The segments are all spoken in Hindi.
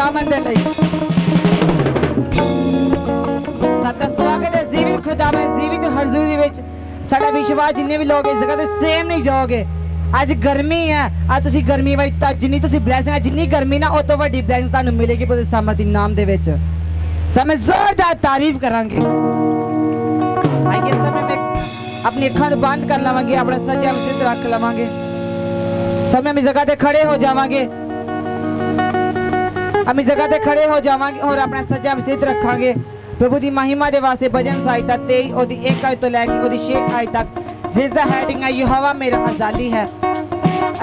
खुदावंद दे लई साडा स्वागत है जीवित खुदावंद जीवित हजूरी विच साडा विश्वास जिन्ने भी लोग इस जगह ते सेम नहीं जाओगे आज गर्मी है आज तुसी गर्मी वाली जिन्नी तुसी ब्लेसिंग है जिन्नी गर्मी ना ओ तो वड्डी ब्लेसिंग तानू मिलेगी पूरे सामर्थी नाम दे विच समय जोरदार तारीफ करांगे आइए समय में अपनी अखां बंद कर लवांगे अपना सज्जा सिर रख लवांगे समय हम जगह ते खड़े हो जावांगे हम जगह ते खड़े हो जावांगे और अपना सज्जा सिर रखांगे प्रभु दी महिमा दे वास्ते भजन संहिता 23 ओदी 1 आयत तो लेके ओदी 6 आयत तक जिसदा हेडिंग है यहोवा मेरा अजाली है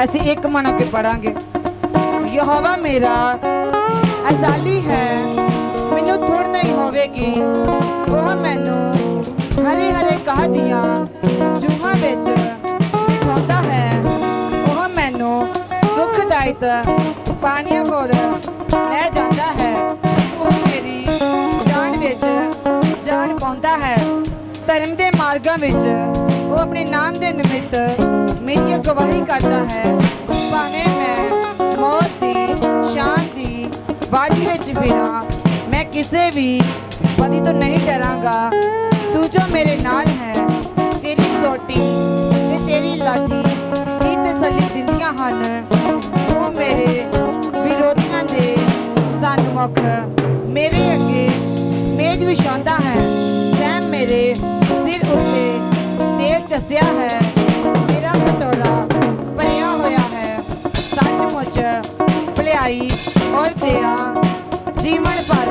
ऐसे एक मन होके पढ़ांगे यहोवा मेरा अजाली है मैनू थोड़ नहीं होवेगी वह मैनू हरे हरे कहा दिया जुमा विच बिठाउंदा है वह मैनू सुखदायक पानियों कोल ले जाता है वह मेरी जान विच जान पाउंदा है धर्म दे मार्गां विच वो अपने नाम दे निमित्त मेरी गवाही करता है भावें मैं मौत दी शान दी वादी विच फिरा मैं किसे भी बदी तो नहीं डरांगा तू जो मेरे नाल है तेरी सोटी ते तेरी लाठी दी तसल्ली दिंदियां हन तू मेरे विरोधियां दे सन्मुख मेरे अगे मेज विछाउंदा है तैं मेरे सिर उत्ते तेल चसिया है मेरा कटोरा भरिया होया है सचमुच भलाई और दया जीवन भर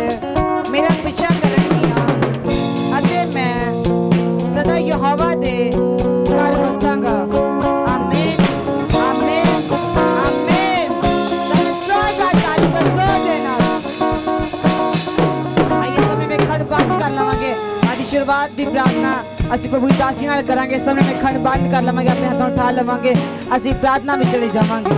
मेरा पीछा करनगियां अते मैं सदा यहोवा दे घर बसांगा आमीन आमीन आमीन सदा तारीफ सो देना आइए समय में खड़ बात कर लवांगे आज शुरुआत दी प्रार्थना ਅਸੀਂ ਪ੍ਰਭੂ ਦੀ ਦਾਸੀ ਨਾਲ ਕਰਾਂਗੇ ਸਮੇਂ ਵਿੱਚ ਖੰਡ ਬੰਦ ਕਰ ਲਵਾਂਗੇ ਆਪਣੇ ਹੱਥਾਂ ਉਠਾ ਲਵਾਂਗੇ ਅਸੀਂ ਪ੍ਰਾਰਥਨਾ ਵਿੱਚ ਚਲੇ ਜਾਵਾਂਗੇ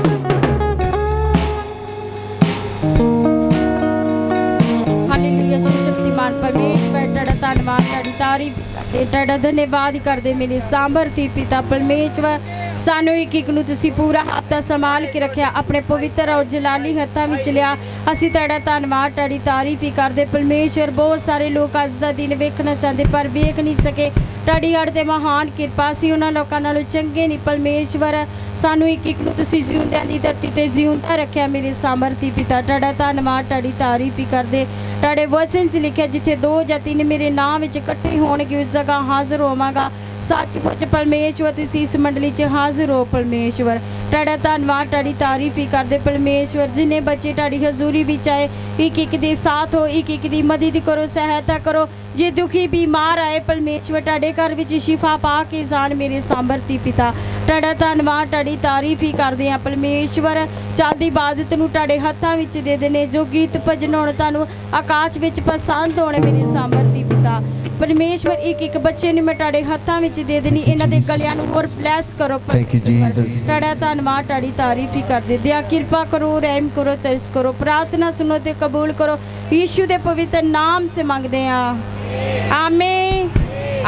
ਹਾਲੇਲੂਇਆ ਸ਼ਕਤੀਮਾਨ ਪਰਮੇਸ਼ਵਰ ਤੁਹਾਡਾ ਧੰਨਵਾਦ ਤੁਹਾਡੀ ਤਾਰੀਫ ਕਰਦੇ ਤੁਹਾਡਾ ਧੰਨਵਾਦ ਕਰਦੇ ਮੇਰੇ ਸਾਮਰਥੀ ਪਿਤਾ ਪਰਮੇਸ਼ਵਰ ਸਾਨੂੰ ਇੱਕ ਨੂੰ ਤੁਸੀਂ ਪੂਰਾ ਹੱਥ ਸੰਭਾਲ ਕੇ ਰੱਖਿਆ ਆਪਣੇ ਪਵਿੱਤਰ ਔਰ ਜਲਾਲੀ ਹੱਥਾਂ ਵਿੱਚ ਲਿਆ ਅਸੀਂ ਤੁਹਾਡਾ ਧੰਨਵਾਦ ਤੁਹਾਡੀ ਤਾਰੀਫ ਹੀ ਕਰਦੇ ਪਰਮੇਸ਼ਵਰ ਬਹੁਤ ਸਾਰੇ ਲੋਕ ਅੱਜ ਦਾ ਦਿਨ ਵੇਖਣਾ ਚਾਹੁੰਦੇ ਪਰ ਵੇਖ ਨਹੀਂ ਸਕੇ ਤੁਹਾਡੀ ਹੱਥ ਤੇ ਮਹਾਨ ਕਿਰਪਾ ਸੀ ਉਹਨਾਂ ਲੋਕਾਂ ਨਾਲੋਂ ਚੰਗੇ ਨਹੀਂ ਪਰਮੇਸ਼ਵਰ ਸਾਨੂੰ ਇੱਕ ਨੂੰ ਤੁਸੀਂ ਜਿਉਂਦਿਆਂ ਦੀ ਧਰਤੀ ਤੇ ਜਿਉਂਦਾ ਰੱਖਿਆ ਮੇਰੇ ਸਾਮਰਥੀ ਪਿਤਾ ਤੁਹਾਡਾ ਧੰਨਵਾਦ ਤੁਹਾਡੀ ਤਾਰੀਫ ਹੀ ਕਰਦੇ ਤੁਹਾਡੇ ਵਚਨ 'ਚ ਲਿਖਿਆ ਜਿੱਥੇ 2 ਜਾਂ 3 ਮੇਰੇ ਨਾਮ ਵਿੱਚ ਇਕੱਠੇ ਹੋਣਗੇ ਉਸ ਜਗ੍ਹਾ ਹਾਜ਼ਰ ਹੋਵਾਂਗਾ सचमुच परमेश्वर तुसी इस मंडली च हाजिर हो परमेश्वर ਤੁਹਾਡਾ ਧੰਨਵਾਦ ਤੁਹਾਡੀ ਤਾਰੀਫ ਹੀ ਕਰਦੇ परमेश्वर जिन्हें बच्चे ਤੁਹਾਡੀ हजूरी विच आए एक एक दे साथ हो एक एक दी मदद करो सहायता करो जे दुखी बीमार आए परमेश्वर ਤੁਹਾਡੇ घर विच शिफा पा के जान मेरे सामर्थी पिता ਤੁਹਾਡਾ ਧੰਨਵਾਦ ਤੁਹਾਡੀ ਤਾਰੀਫ ਹੀ ਕਰਦੇ ਆ परमेश्वर ਚੱਲਦੀ ਇਬਾਦਤ ਨੂੰ ਤੁਹਾਡੇ ਹੱਥਾਂ ਵਿੱਚ ਦੇ ਦੇਣੇ ਜੋ ਗੀਤ ਭਜਨ ਹੋਣ ਤੁਹਾਨੂੰ ਆਕਾਸ਼ ਵਿੱਚ ਪਸੰਦ ਹੋਣੇ ਮੇਰੇ ਸਾਮर्थੀ पिता परमेश्वर एक एक बच्चे ने मैं ਤੁਹਾਡੇ ਹੱਥਾਂ ਵਿੱਚ ਦੇ ਦੇਣੀ ਇਹਨਾਂ ਦੇ ਗਲਿਆਂ ਨੂੰ ਹੋਰ ਬਲੈਸ ਕਰੋ ਤੁਹਾਡਾ ਧੰਨਵਾਦ ਤੁਹਾਡੀ ਤਾਰੀਫ ਹੀ ਕਰਦੇ ਦਿਆ ਕਿਰਪਾ करो रहम करो तरस करो प्रार्थना सुनो ते कबूल करो यीशु दे पवित्र नाम से मांगते हैं आमीन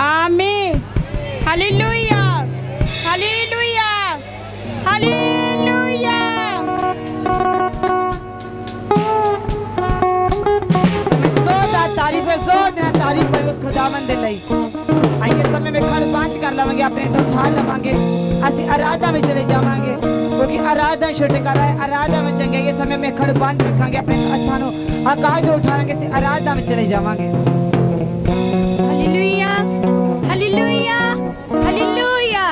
आमीन हालेलुया हालेलुया हालेलुया तारीफ करो उस खुदावंद दे लई आइए समय में खड़ बंद कर लवांगे अपने तो उठा लवांगे ਅਸੀਂ आराधना में चले जावांगे क्योंकि आराधना छुटकारा है आराधना में चंगे ये समय में खड़ बंद रखांगे अपने हत्थां ਨੂੰ आकाश ਤੋਂ उठा लांगे ਅਸੀਂ आराधना में चले जावांगे हालेलुया हालेलुया हालेलुया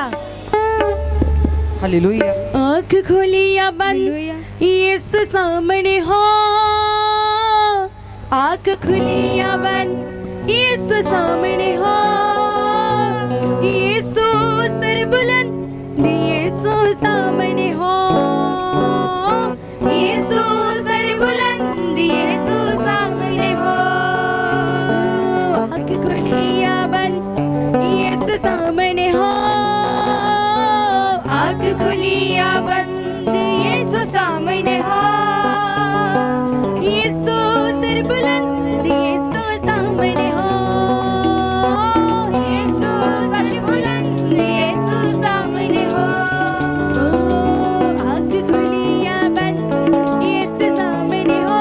हालेलुया आँख खोली या बंद यीशु सामने हो आँख खुली या बंद यीशु सामने हो यीशु सर बुलंद यीशु सामने हो यीशु सर बुलंद यीशु सामने हो आँख खुली या बंद यीशु सामने हो आँख खुली या बंद यीशु सामने हो यीशु सर बुलंद यीशु सामने हो यीशु सर बुलंद यीशु सामने हो आँख खुली या बंद यीशु सामने हो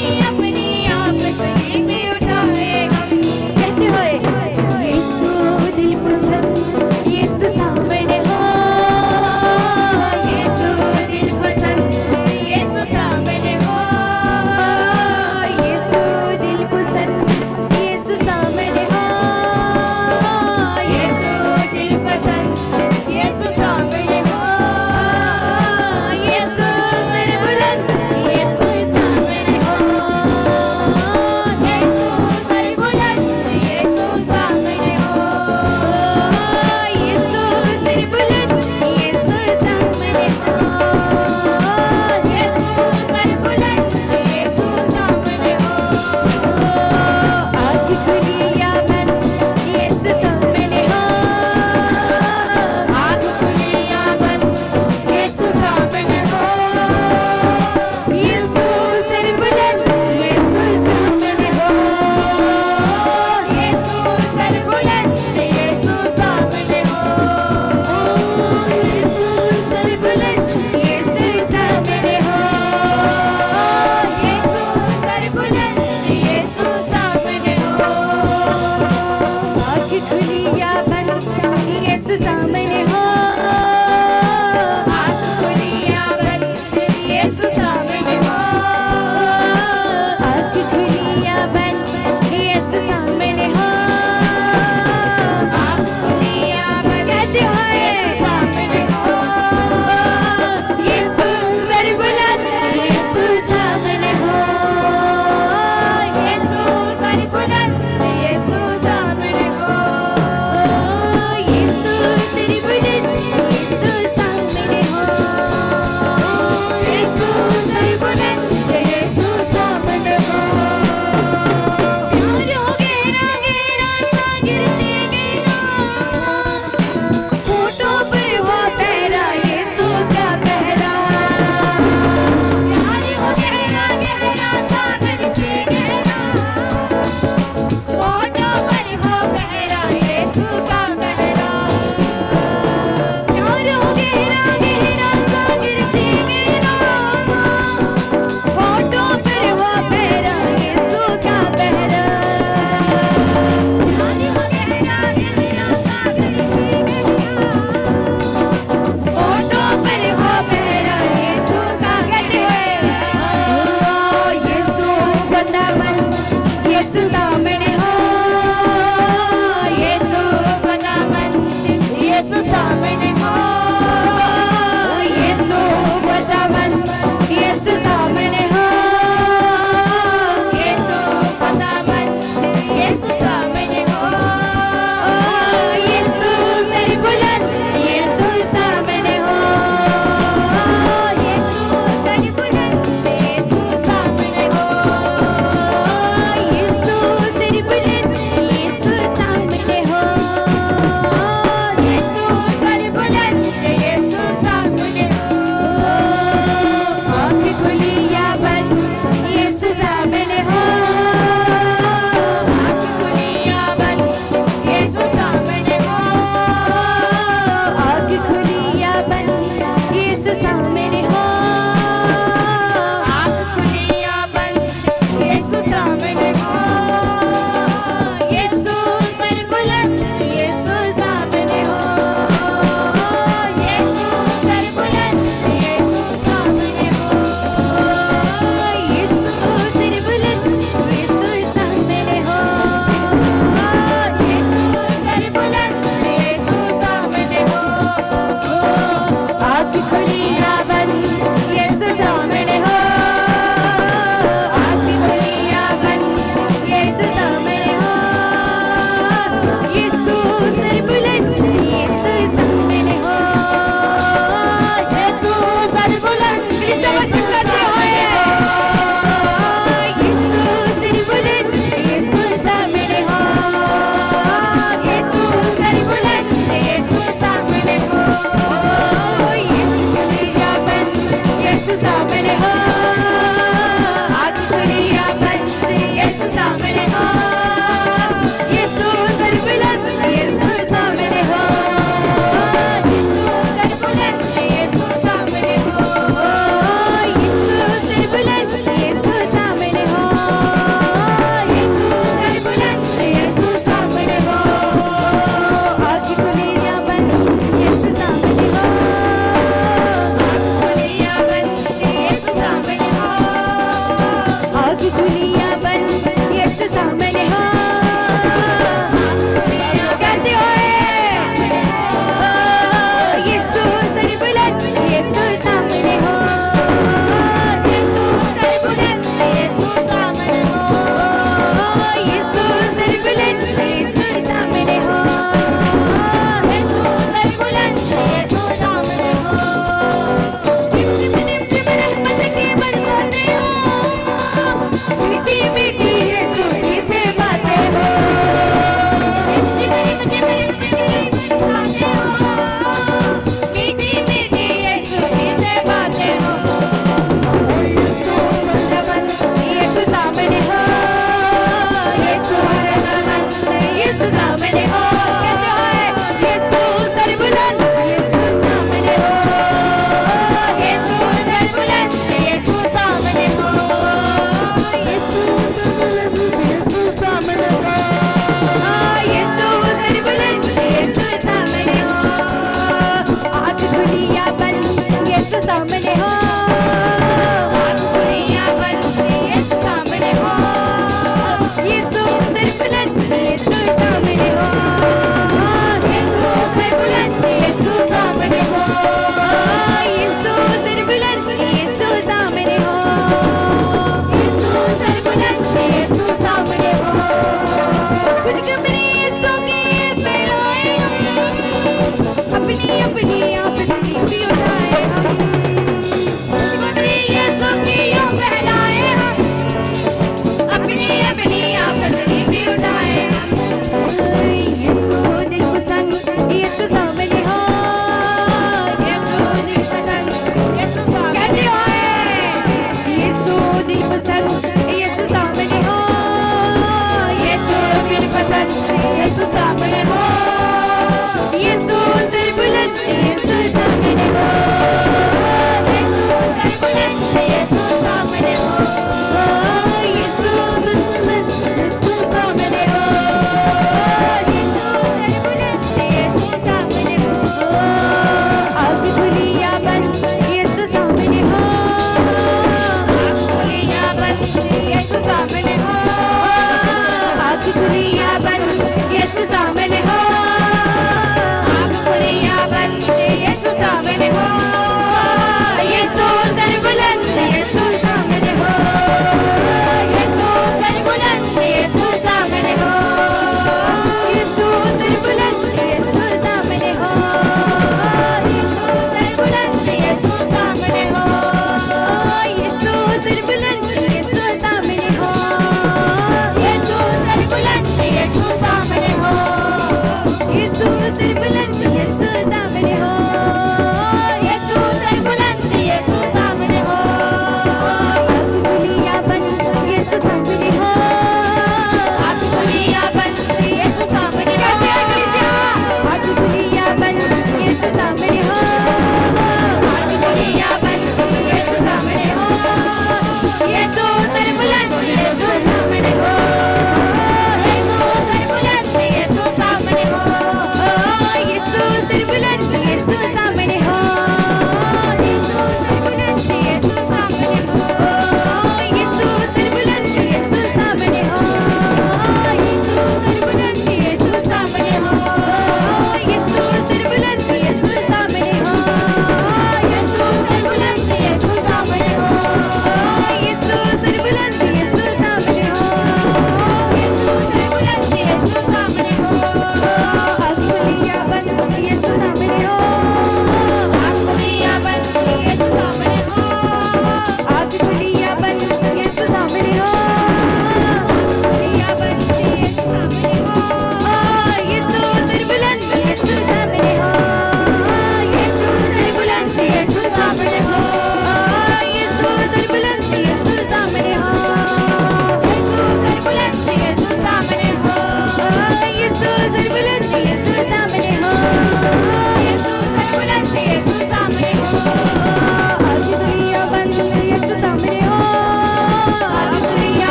ਦੀਆਂ